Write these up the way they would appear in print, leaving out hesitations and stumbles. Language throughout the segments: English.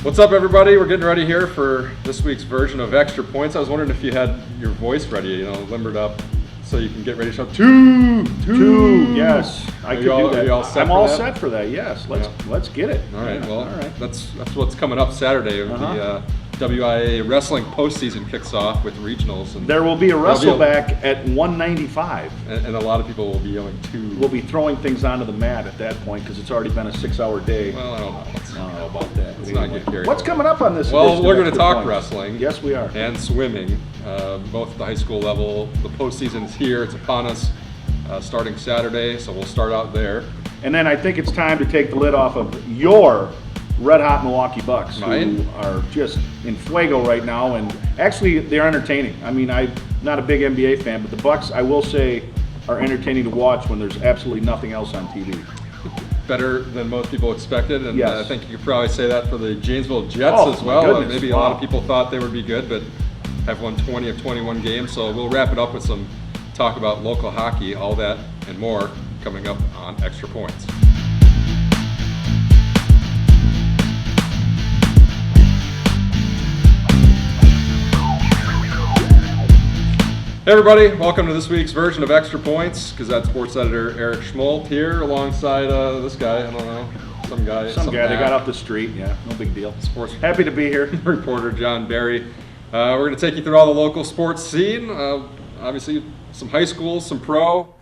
What's up, everybody? We're getting ready here for this week's version of Extra Points. I was wondering if you had your voice ready, limbered up, so you can get ready to shout two. Yes, I could do that. Are you all set I'm for all that? set for that. Yes, let's get it. All right. Yeah, Well, all right. that's what's coming up Saturday. The WIA wrestling postseason kicks off with regionals, and There will be a wrestle back at 195. and a lot of people will be yelling two. We'll be throwing things onto the mat at that point because it's already been a 6-hour day. Well, I don't know. I don't know about that. Let's not get carried What's away. coming up on this? Well, edition we're of going to Extra talk Points? wrestling. Yes, we are. And swimming, both at the high school level. The postseason is here. It's upon us, starting Saturday. So we'll start out there. And then I think it's time to take the lid off of your red-hot Milwaukee Bucks, Mine? who are just in fuego right now, and actually they're entertaining. I mean, I'm not a big NBA fan, but the Bucks, I will say, are entertaining to watch when there's absolutely nothing else on TV. Better than most people expected, and Yes. I think you could probably say that for the Janesville Jets Oh, as my well. goodness, Maybe a lot of wow. people thought they would be good, but have won 20 of 21 games. So we'll wrap it up with some talk about local hockey, all that and more coming up on Extra Points. Hey everybody, welcome to this week's version of Extra Points. Gazette sports editor Eric Schmolt here alongside this guy, I don't know, some guy. Some guy, they got off the street, yeah, no big deal. Sports Happy to be here. reporter John Barry. We're going to take you through all the local sports scene. Obviously, some high schools, some pro,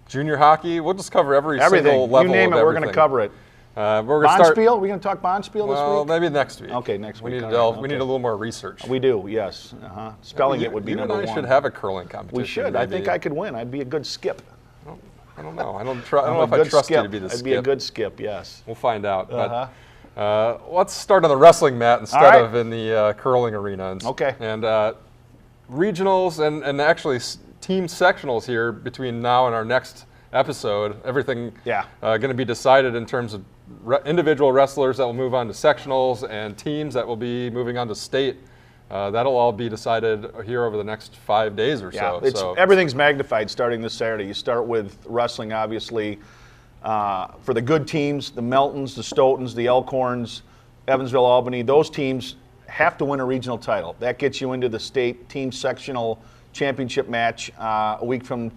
junior hockey. We'll just cover every single Everything, level. you name of it, we're going to everything. cover it. We're going to start. Bonspiel? We're going to talk Bonspiel this Well, week? maybe next week. Okay, next We week, need to all right, delve. We need a okay. little more research. We do, yes. Spelling it would be you number and I one. should have a curling competition. We should. I think maybe. I could win. I'd be a good skip. I don't know. I don't know if I'm a I good trust you skip. to be the I'd skip. be a good skip, yes. We'll find out. But let's start on the wrestling mat instead right. of in the curling arena. Okay. And regionals and actually team sectionals here between now and our next episode. Everything going to be decided in terms of individual wrestlers that will move on to sectionals and teams that will be moving on to state. That'll all be decided here over the next 5 days or so. Everything's magnified starting this Saturday. You start with wrestling, obviously, for the good teams, the Meltons, the Stoughton's, the Elkhorns, Evansville, Albany. Those teams have to win a regional title. That gets you into the state team sectional championship match a week from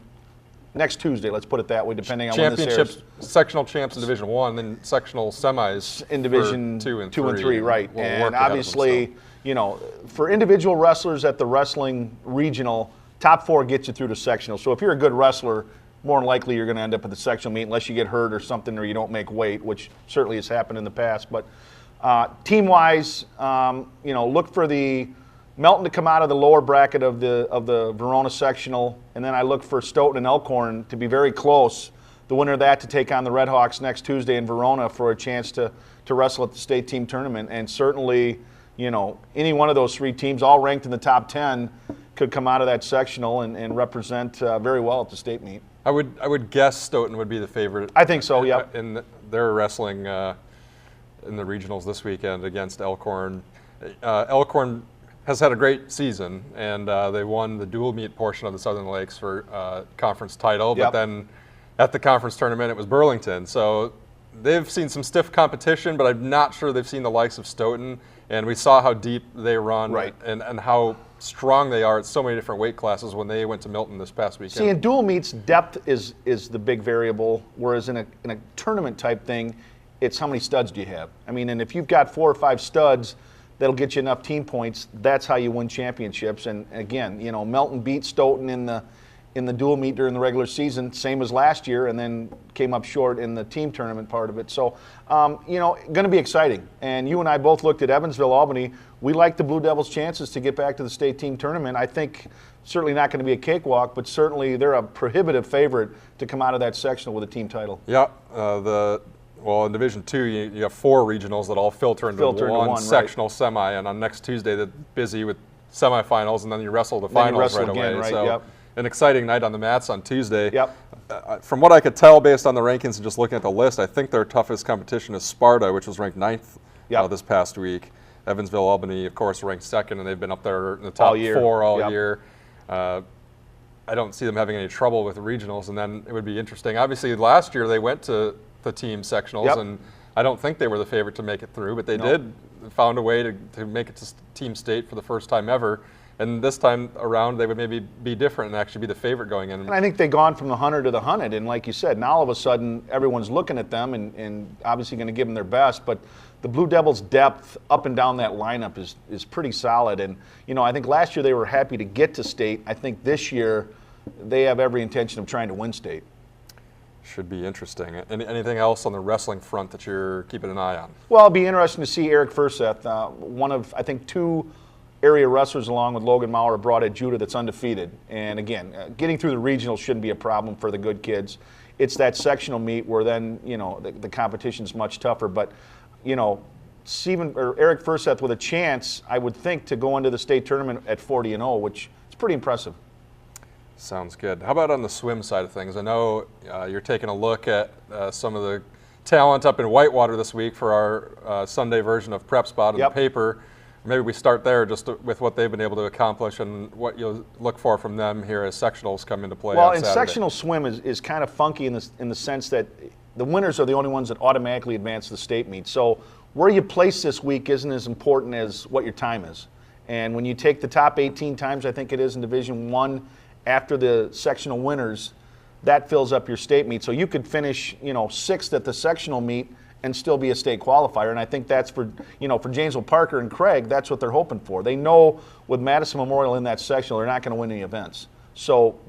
next Tuesday, let's put it that way, depending on when this airs. Championships, sectional champs in Division 1, then sectional semis in Division for 2 and 3, right. We'll work And ahead of obviously, them, for individual wrestlers at the wrestling regional, top 4 gets you through to sectional. So if you're a good wrestler, more than likely you're going to end up at the sectional meet unless you get hurt or something or you don't make weight, which certainly has happened in the past. But team-wise, look for the Melton to come out of the lower bracket of the Verona sectional, and then I look for Stoughton and Elkhorn to be very close. The winner of that to take on the Red Hawks next Tuesday in Verona for a chance to wrestle at the state team tournament. And certainly, any one of those 3 teams, all ranked in the top 10, could come out of that sectional and represent very well at the state meet. I would guess Stoughton would be the favorite. I think so, yeah. And they're wrestling in the regionals this weekend against Elkhorn. Elkhorn has had a great season, and they won the dual meet portion of the Southern Lakes for conference title. But then at the conference tournament, it was Burlington. So they've seen some stiff competition, but I'm not sure they've seen the likes of Stoughton. And we saw how deep they run and how strong they are at so many different weight classes when they went to Milton this past weekend. See, in dual meets, depth is the big variable, whereas in a tournament type thing, it's how many studs do you have. I mean, and if you've got 4 or 5 studs, that'll get you enough team points. That's how you win championships. And again, Melton beat Stoughton in the dual meet during the regular season, same as last year, and then came up short in the team tournament part of it. So, going to be exciting. And you and I both looked at Evansville, Albany. We like the Blue Devils' chances to get back to the state team tournament. I think certainly not going to be a cakewalk, but certainly they're a prohibitive favorite to come out of that sectional with a team title. Yeah, in Division 2, you have 4 regionals that all filter into one sectional semi, and on next Tuesday, they're busy with semifinals, and then you wrestle the finals right away. Right? So, an exciting night on the mats on Tuesday. Yep. From what I could tell based on the rankings and just looking at the list, I think their toughest competition is Sparta, which was ranked 9th this past week. Evansville, Albany, of course, ranked 2nd, and they've been up there in the top 4 all year. I don't see them having any trouble with the regionals, and then it would be interesting. Obviously, last year they went to the team sectionals and I don't think they were the favorite to make it through, but they No. did found a way to make it to Team State for the first time ever. And this time around, they would maybe be different and actually be the favorite going in. And I think they've gone from the 100 to the 100. And like you said, now all of a sudden everyone's looking at them and obviously going to give them their best. But the Blue Devils' depth up and down that lineup is pretty solid. And, I think last year they were happy to get to state. I think this year they have every intention of trying to win state. Should be interesting. Anything else on the wrestling front that you're keeping an eye on? Well, it'll be interesting to see Eric Furseth, one of, I think, two area wrestlers along with Logan Maurer brought at Judah that's undefeated. And again, getting through the regionals shouldn't be a problem for the good kids. It's that sectional meet where then, the competition's much tougher. But, Eric Furseth with a chance, I would think, to go into the state tournament at 40-0, which is pretty impressive. Sounds good. How about on the swim side of things? I know you're taking a look at some of the talent up in Whitewater this week for our Sunday version of Prep Spot in the paper. Maybe we start there just with what they've been able to accomplish and what you'll look for from them here as sectionals come into play. Well, on and Saturday. sectional swim is kind of funky in the sense that the winners are the only ones that automatically advance to the state meet. So where you place this week isn't as important as what your time is. And when you take the top 18 times, I think it is in Division I, after the sectional winners, that fills up your state meet. So you could finish, sixth at the sectional meet and still be a state qualifier. And I think that's for Janesville, Parker, and Craig, that's what they're hoping for. They know with Madison Memorial in that sectional, they're not going to win any events. So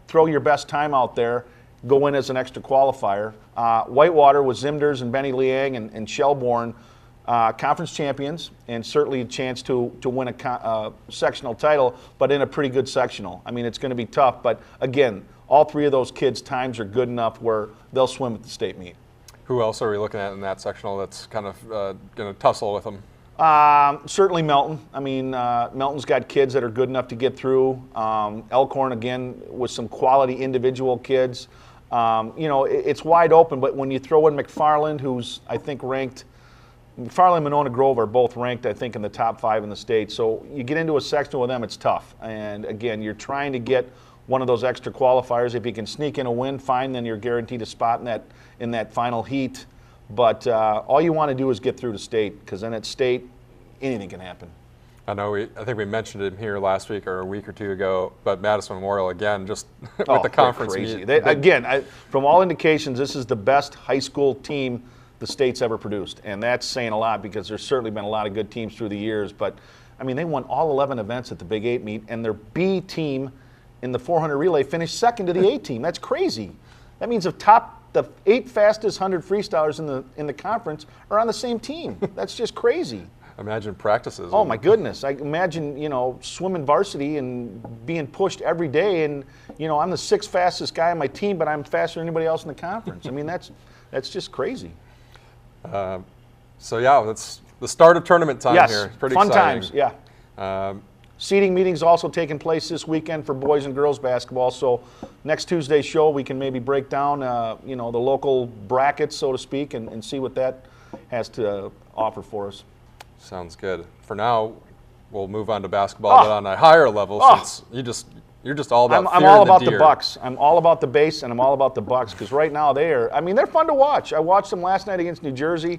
throw your best time out there, go in as an extra qualifier. Whitewater with Zimders and Benny Liang and Shelbourne, conference champions, and certainly a chance to win a sectional title, but in a pretty good sectional. I mean, it's going to be tough, but again, all three of those kids' times are good enough where they'll swim at the state meet. Who else are we looking at in that sectional that's kind of going to tussle with them? Certainly Melton. I mean, Melton's got kids that are good enough to get through. Elkhorn, again, with some quality individual kids. It's wide open, but when you throw in McFarland, who's, I think, ranked, McFarland and Monona Grove are both ranked, I think, in the top 5 in the state. So you get into a sectional with them, it's tough. And again, you're trying to get one of those extra qualifiers. If you can sneak in a win, fine, then you're guaranteed a spot in that final heat. But all you want to do is get through to state, because then at state, anything can happen. I think we mentioned him here last week or a week or two ago, but Madison Memorial, again, just with the conference crazy. meet. From all indications, this is the best high school team the state's ever produced. And that's saying a lot, because there's certainly been a lot of good teams through the years. But, I mean, they won all 11 events at the Big 8 meet, and their B team in the 400 relay finished second to the A team. That's crazy. That means the 8 fastest 100 freestylers in the conference are on the same team. That's just crazy. Imagine practices. Oh my goodness! I imagine swimming varsity and being pushed every day, and I'm the 6th fastest guy on my team, but I'm faster than anybody else in the conference. I mean, that's just crazy. So yeah, that's the start of tournament time here. It's pretty fun exciting. times. Yeah. Seating meetings also taking place this weekend for boys and girls basketball. So next Tuesday's show, we can maybe break down, the local brackets, so to speak, and see what that has to offer for us. Sounds good. For now, we'll move on to basketball, but on a higher level, since you're just all about. I'm all about the Bucks. I'm all about the base, and I'm all about the Bucks, because right now they're fun to watch. I watched them last night against New Jersey.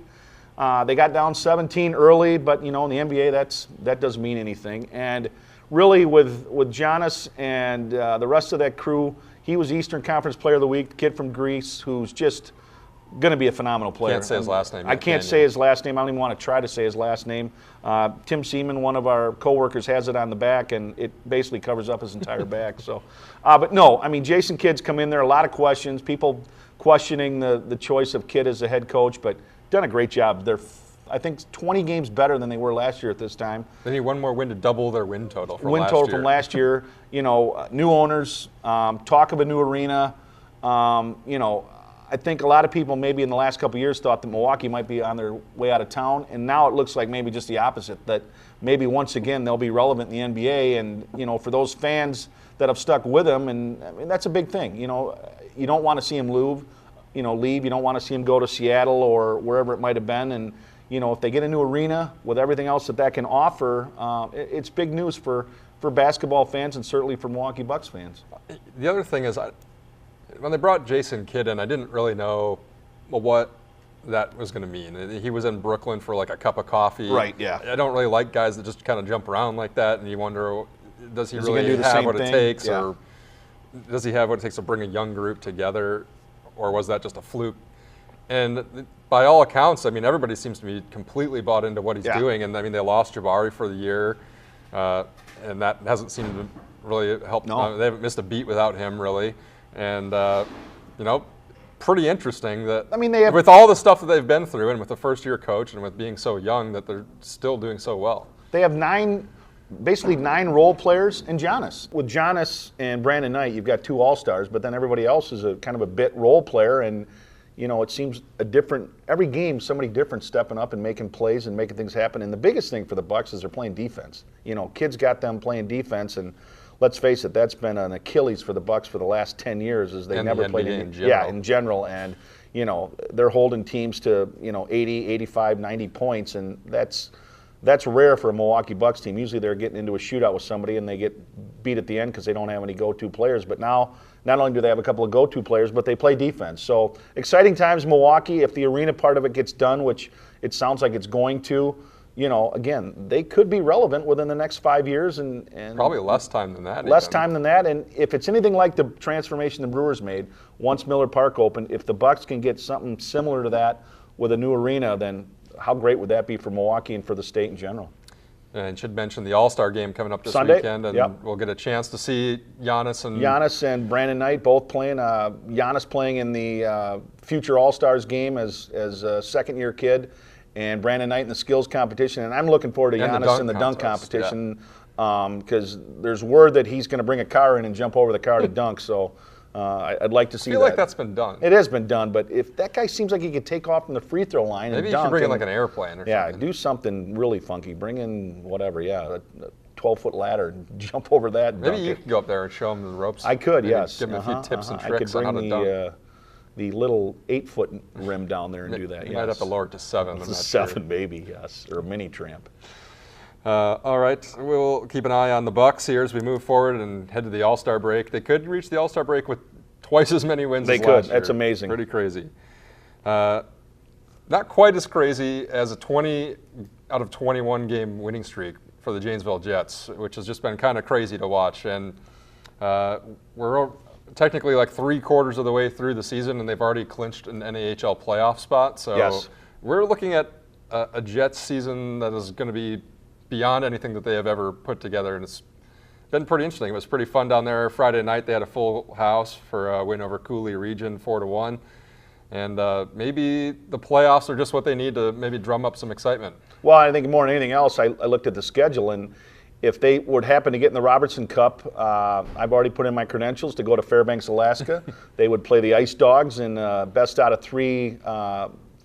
They got down 17 early, but in the NBA that doesn't mean anything. And really, with Giannis and the rest of that crew, he was Eastern Conference Player of the Week, kid from Greece, who's just going to be a phenomenal player. Can't say his last name. I can't say his last name. I don't even want to try to say his last name. Tim Seaman, one of our coworkers, has it on the back, and it basically covers up his entire back. So, but no, I mean, Jason Kidd's come in there. A lot of questions. People questioning the choice of Kidd as the head coach, but done a great job. They're, I think, 20 games better than they were last year at this time. They need one more win to double their win total from last year. Win total from last year. New owners, talk of a new arena. I think a lot of people maybe in the last couple of years thought that Milwaukee might be on their way out of town, and now it looks like maybe just the opposite, that maybe once again they'll be relevant in the NBA, and for those fans that have stuck with them, and I mean, that's a big thing. You don't want to see them leave. You don't want to see them go to Seattle or wherever it might have been, and if they get a new arena with everything else that can offer, it's big news for basketball fans and certainly for Milwaukee Bucks fans. The other thing is, when they brought Jason Kidd in, I didn't really know what that was going to mean. He was in Brooklyn for like a cup of coffee. Right, yeah. I don't really like guys that just kind of jump around like that, and you wonder, does he really do the have same what it thing? takes, Yeah. or does he have what it takes to bring a young group together, or was that just a fluke? And by all accounts, I mean, everybody seems to be completely bought into what he's doing. And I mean, they lost Jabari for the year, and that hasn't seemed to really help. No. They haven't missed a beat without him, really. And, you know, pretty interesting that with all the stuff that they've been through, and with the first-year coach, and with being so young, that they're still doing so well. They have basically nine role players in Giannis. With Giannis and Brandon Knight, you've got two all-stars, but then everybody else is a kind of a bit role player, and you know, it seems every game somebody different stepping up and making plays and making things happen. And the biggest thing for the Bucks is they're playing defense. You know, kids got them playing defense, and let's face it, that's been an Achilles for the Bucks for the last 10 years, is they never played in general. And you know, they're holding teams to 80, 85, 90 points, and that's rare for a Milwaukee Bucks team. Usually they're getting into a shootout with somebody and they get beat at the end because they don't have any go-to players. But now, not only do they have a couple of go-to players, but they play defense. So exciting times, Milwaukee. If the arena part of it gets done, which it sounds like it's going to, you know, again, they could be relevant within the next 5 years. And probably less time than that. Less time than that. And if it's anything like the transformation the Brewers made once Miller Park opened, if the Bucks can get something similar to that with a new arena, then how great would that be for Milwaukee and for the state in general? And should mention the All-Star game coming up this Sunday, weekend, and we'll get a chance to see Giannis and Brandon Knight both playing. Giannis playing in the future All-Stars game as a second-year kid, and Brandon Knight in the skills competition. And I'm looking forward to Giannis in the dunk competition because there's word that he's going to bring a car in and jump over the car to dunk. So I'd like to see that. I feel like that's been done. It has been done, but if that guy seems like he could take off from the free throw line and dunk. Maybe you should bring in like an airplane or something. Yeah, do something really funky. Bring in whatever, a 12-foot ladder and jump over that and Maybe dunk you it. could go up there and show him the ropes. I could, Maybe yes. Give him a few tips and tricks I could on how bring to dunk. the little 8-foot rim down there and do that, You might have to lower it to 7. It's a 7, maybe, yes, or a mini tramp. All right, we'll keep an eye on the Bucks here as we move forward and head to the All-Star break. They could reach the All-Star break with twice as many wins as last year. They could. That's amazing. Pretty crazy. Not quite as crazy as a 20 out of 21 game winning streak for the Janesville Jets, which has just been kind of crazy to watch. And we're technically like 3/4 of the way through the season, and they've already clinched an NAHL playoff spot. So we're looking at a Jets season that is going to be beyond anything that they have ever put together, and it's been pretty interesting. It was pretty fun down there. Friday night they had a full house for a win over Cooley Region 4-1, and maybe the playoffs are just what they need to maybe drum up some excitement. Well, I think more than anything else, I looked at the schedule, and if they would happen to get in the Robertson Cup, I've already put in my credentials to go to Fairbanks, Alaska. They would play the Ice Dogs in best out of 3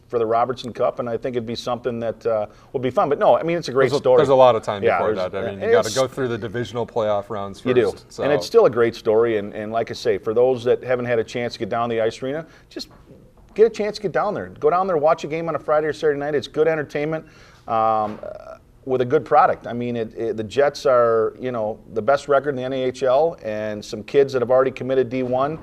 for the Robertson Cup, and I think it'd be something that would be fun. But no, I mean, it's a great story. There's a lot of time before that. I mean, you got to go through the divisional playoff rounds first. You do, so. and it's still a great story. And like I say, for those that haven't had a chance to get down to the ice arena, just get a chance to get down there. Go down there, watch a game on a Friday or Saturday night. It's good entertainment with a good product. I mean, the Jets are, the best record in the NAHL, and some kids that have already committed D1.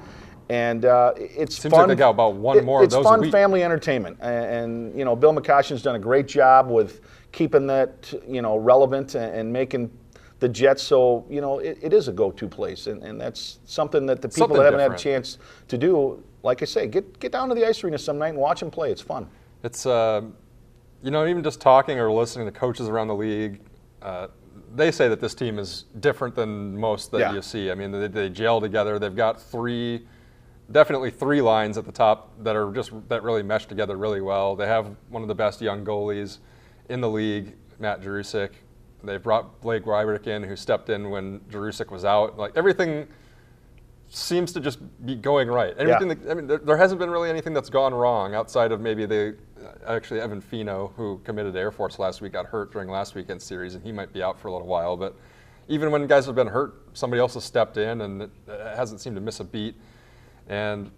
And it's Seems fun. like they got about one more of those It's fun a week. family entertainment, and Bill McCoshen's done a great job with keeping that relevant and making the Jets so it is a go-to place, and that's something that the people Something that haven't different. had a chance to do, like I say, get down to the ice arena some night and watch them play. It's fun. It's even just talking or listening to coaches around the league. They say that this team is different than most that you see. I mean, they gel together. They've got definitely three lines at the top that really mesh together really well. They have one of the best young goalies in the league, Matt Jerusik. They brought Blake Rybrick in, who stepped in when Jerusik was out. Like, everything seems to just be going right. There hasn't been really anything that's gone wrong outside of maybe actually Evan Fino, who committed to Air Force last week, got hurt during last weekend's series, and he might be out for a little while. But even when guys have been hurt, somebody else has stepped in, and it hasn't seemed to miss a beat. And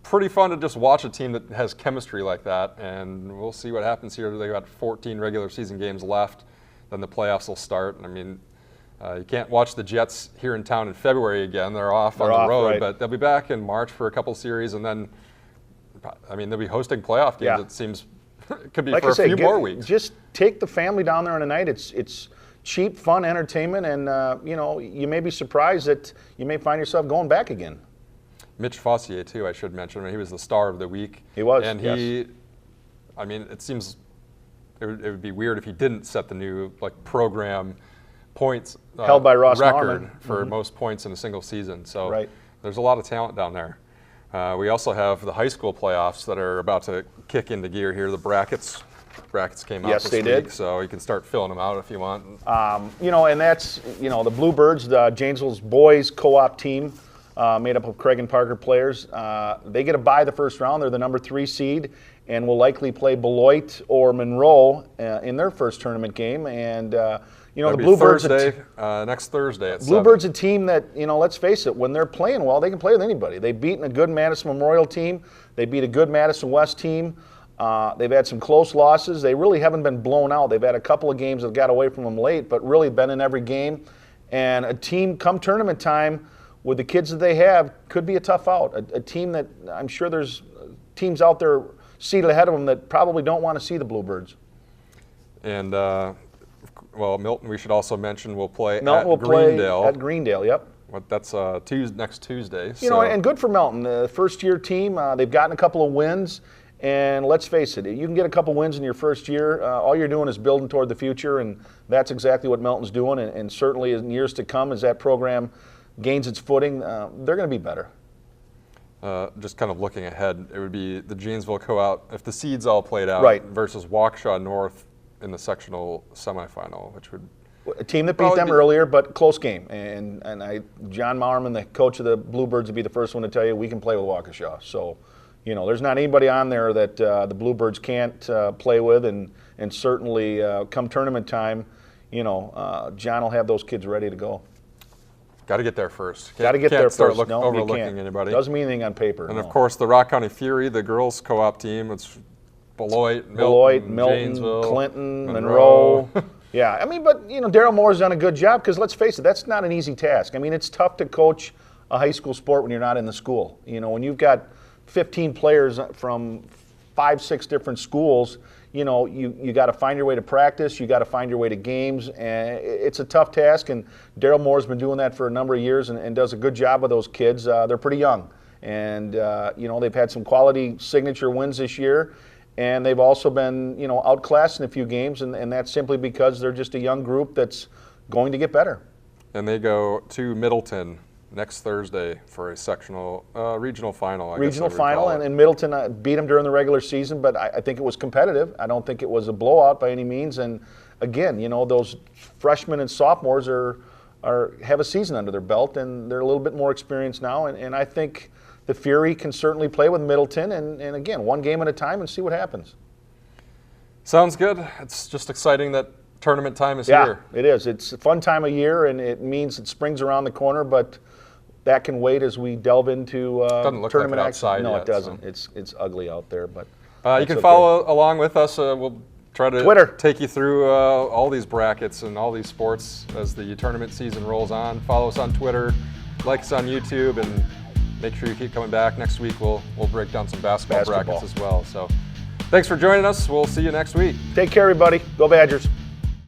pretty fun to just watch a team that has chemistry like that, and we'll see what happens here. They've got 14 regular season games left, then the playoffs will start. I mean, you can't watch the Jets here in town in February again. They're off on the road, right. But they'll be back in March for a couple series, and then I mean, they'll be hosting playoff games. Yeah. It seems it could be Like for I say, a few more weeks. Just take the family down there on a night. It's cheap, fun entertainment, and you may be surprised that you may find yourself going back again. Mitch Fossier, too, I should mention. I mean, he was the star of the week. He was, and yes. I mean, it seems it would be weird if he didn't set the new program points held by Ross record Norman for most points in a single season. So right. There's a lot of talent down there. We also have the high school playoffs that are about to kick into gear here. The brackets came out Yes, this they week, did. so you can start filling them out if you want. And that's the Bluebirds, the Janesville's boys co-op team, made up of Craig and Parker players. They get a bye the first round. They're the number 3 seed, and will likely play Beloit or Monroe in their first tournament game. And the Bluebirds next Thursday at Bluebirds a team that, let's face it, when they're playing well, they can play with anybody. They've beaten a good Madison Memorial team. They beat a good Madison West team. They've had some close losses. They really haven't been blown out. They've had a couple of games that got away from them late, but really been in every game. And a team come tournament time with the kids that they have could be a tough out. A team that I'm sure there's teams out there seated ahead of them that probably don't want to see the Bluebirds. And Milton, we should also mention, will play Milton will Greendale. Play at Greendale, yep. That's next Tuesday. And good for Milton. First-year team. They've gotten a couple of wins. And let's face it, you can get a couple wins in your first year. All you're doing is building toward the future, and that's exactly what Milton's doing. And certainly in years to come, as that program gains its footing, they're going to be better. Just kind of looking ahead, it would be the Janesville co-out, if the seeds all played out, right, versus Waukesha North in the sectional semifinal, which would a team that beat them earlier, but close game. And John Maurman, the coach of the Bluebirds, would be the first one to tell you we can play with Waukesha. So, there's not anybody on there that the Bluebirds can't play with, and certainly come tournament time, John will have those kids ready to go. Got to get there first. Got to get there start first. No, overlooking anybody. Doesn't mean anything on paper. And of course, the Rock County Fury, the girls co-op team. It's Beloit, Milton, Janesville, Clinton, Monroe. Yeah, but Daryl Moore's done a good job, because let's face it, that's not an easy task. it's tough to coach a high school sport when you're not in the school. When you've got 15 players from 5-6 different schools, you got to find your way to practice, you got to find your way to games, and it's a tough task. And Daryl Moore's been doing that for a number of years and does a good job with those kids. They're pretty young, and they've had some quality signature wins this year. And they've also been, outclassed in a few games, and that's simply because they're just a young group that's going to get better. And they go to Middleton next Thursday for a sectional regional final. Regional final, and Middleton beat them during the regular season, but I think it was competitive. I don't think it was a blowout by any means. And again, those freshmen and sophomores have a season under their belt, and they're a little bit more experienced now. And I think the Fury can certainly play with Middleton, and again, one game at a time, and see what happens. Sounds good. It's just exciting that tournament time is here. Yeah, it is. It's a fun time of year, and it means that spring's around the corner, but that can wait as we delve into doesn't look tournament like it outside No, yet, it doesn't. So. It's ugly out there, but you can follow along with us. We'll try to Twitter. Take you through all these brackets and all these sports as the tournament season rolls on. Follow us on Twitter, like us on YouTube, and make sure you keep coming back. Next week we'll break down some basketball brackets as well. So thanks for joining us. We'll see you next week. Take care, everybody. Go Badgers.